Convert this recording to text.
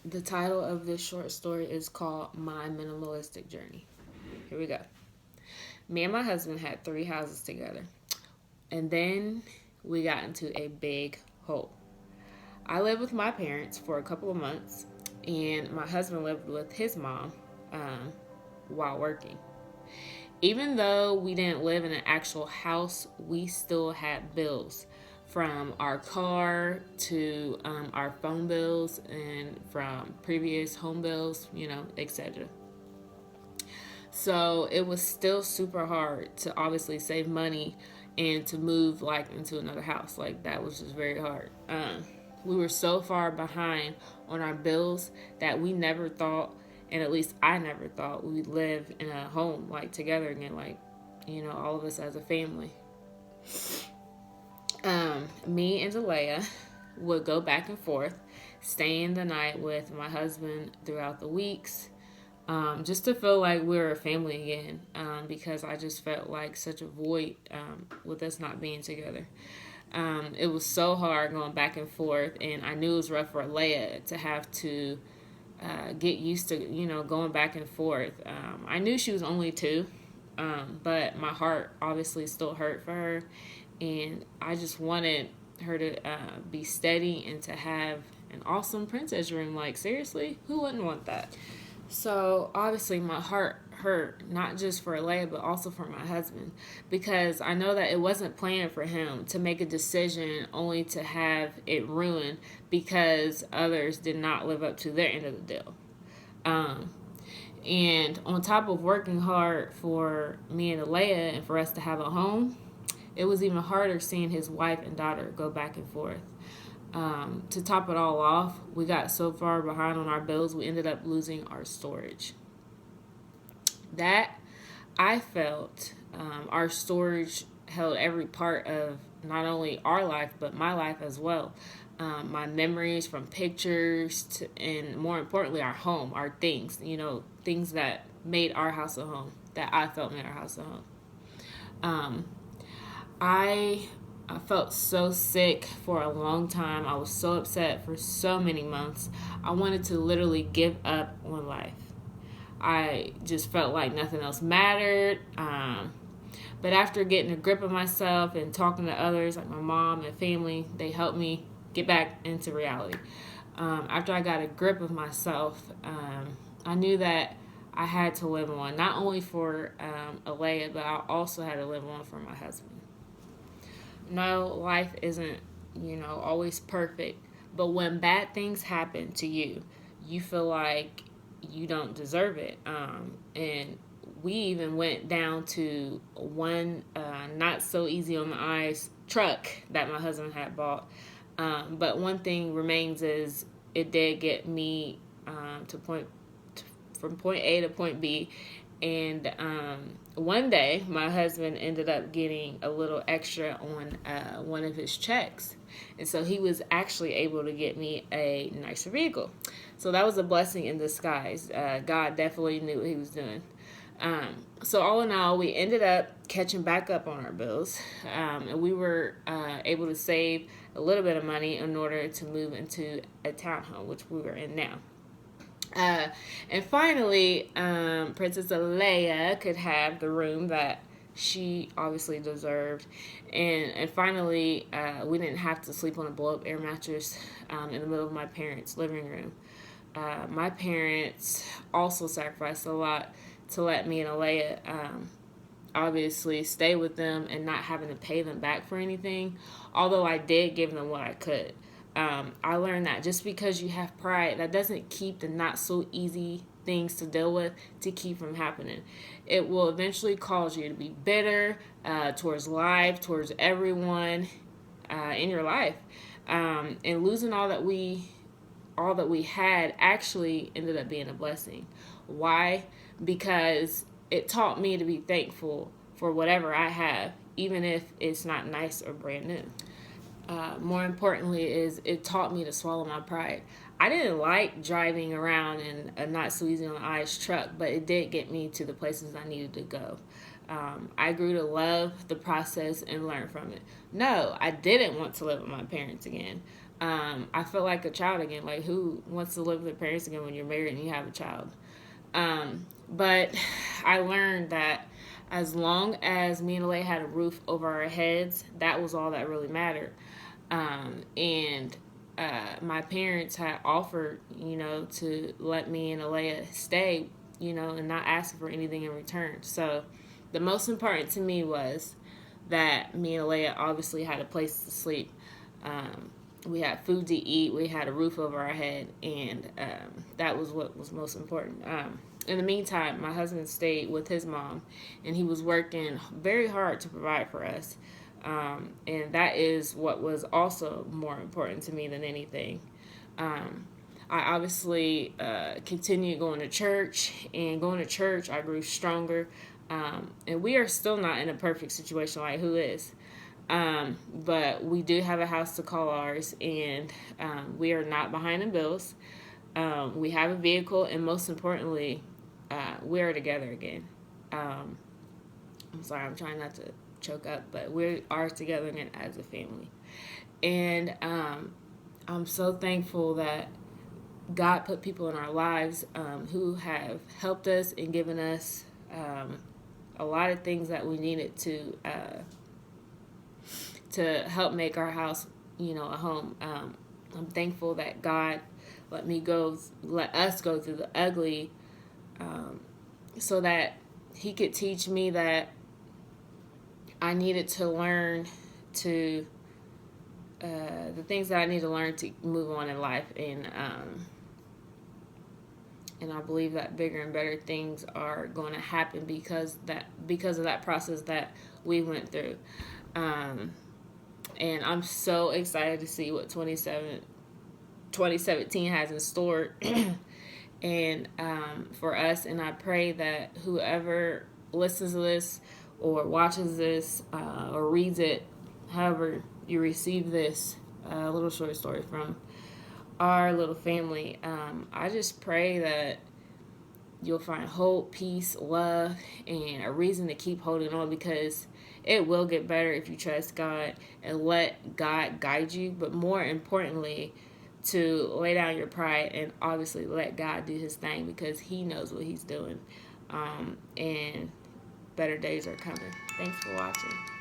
The title of this short story is called My Minimalistic Journey. Here we go. Me and my husband had three houses together, and then we got into a big hole. I lived with my parents for a couple of months, and my husband lived with his mom um, while working. Even though we didn't live in an actual house, we still had bills, from our car to our phone bills and from previous home bills, etc. So it was still super hard to obviously save money and to move like into another house. Like that was just very hard. We were so far behind on our bills that we never thought, and at least I never thought, we'd live in a home like together again, like all of us as a family. Me and Delia would go back and forth, staying the night with my husband throughout the weeks, just to feel like we were a family again, because I just felt like such a void with us not being together. It was so hard going back and forth, and I knew it was rough for Leia to have to get used to, going back and forth. I knew she was only two, but my heart obviously still hurt for her, and I just wanted her to be steady and to have an awesome princess room. Like, seriously, who wouldn't want that? So obviously my heart hurt, not just for Leia but also for my husband, because I know that it wasn't planned for him to make a decision only to have it ruined because others did not live up to their end of the deal. Um, and on top of working hard for me and Leia and for us to have a home, it was even harder seeing his wife and daughter go back and forth. To top it all off, we got so far behind on our bills, we ended up losing our storage. That I felt our storage held every part of not only our life, but my life as well. My memories from pictures to, and more importantly, our home, our things, things that made our house a home, that I felt made our house a home. Um, I I felt so sick for a long time. I was so upset for so many months. I wanted to literally give up on life. I just felt like nothing else mattered. But after getting a grip of myself and talking to others, like my mom and family, they helped me get back into reality. After I got a grip of myself, I knew that I had to live on, not only for Alea, but I also had to live on for my husband. No, life isn't, always perfect. But when bad things happen to you, you feel like you don't deserve it. And we even went down to one not so easy on the eyes truck that my husband had bought. But one thing remains is it did get me from point A to point B. And one day, my husband ended up getting a little extra on one of his checks. And so he was actually able to get me a nicer vehicle. So that was a blessing in disguise. God definitely knew what he was doing. So all in all, we ended up catching back up on our bills. And we were able to save a little bit of money in order to move into a townhome, which we were in now. Uh, and finally, Princess Leia could have the room that she obviously deserved. And finally, we didn't have to sleep on a blow up air mattress in the middle of my parents' living room. My parents also sacrificed a lot to let me and Alea obviously stay with them and not having to pay them back for anything, although I did give them what I could. I learned that just because you have pride, that doesn't keep the not so easy things to deal with to keep from happening. It will eventually cause you to be bitter towards life, towards everyone in your life, and losing all that we had actually ended up being a blessing. Why? Because it taught me to be thankful for whatever I have, even if it's not nice or brand new. More importantly, is it taught me to swallow my pride. I didn't like driving around in a not so easy on the eyes truck, but it did get me to the places I needed to go. I grew to love the process and learn from it. No, I didn't want to live with my parents again, I felt like a child again. Like, who wants to live with their parents again when you're married and you have a child? But I learned that as long as me and Alea had a roof over our heads, that was all that really mattered. And my parents had offered, to let me and Alea stay, and not ask for anything in return. So the most important to me was that me and Alea obviously had a place to sleep. We had food to eat, we had a roof over our head, and that was what was most important. In the meantime, my husband stayed with his mom, and he was working very hard to provide for us. And that is what was also more important to me than anything. Um, I obviously continued going to church, and going to church, I grew stronger. And we are still not in a perfect situation, like who is? But we do have a house to call ours, and we are not behind in bills. We have a vehicle, and most importantly, we are together again. Um, I'm sorry, I'm trying not to choke up, but we are together again as a family. And I'm so thankful that God put people in our lives who have helped us and given us a lot of things that we needed to help make our house, a home. I'm thankful that God let us go through the ugly, so that He could teach me that I needed to learn to the things that I need to learn to move on in life, and I believe that bigger and better things are going to happen because of that process that we went through. Um, and I'm so excited to see what 2017 has in store and for us. And I pray that whoever listens to this or watches this or reads it, however you receive this little short story from our little family, I just pray that you'll find hope, peace, love, and a reason to keep holding on, because it will get better if you trust God and let God guide you. But more importantly, to lay down your pride and obviously let God do His thing, because He knows what He's doing. And better days are coming. Thanks for watching.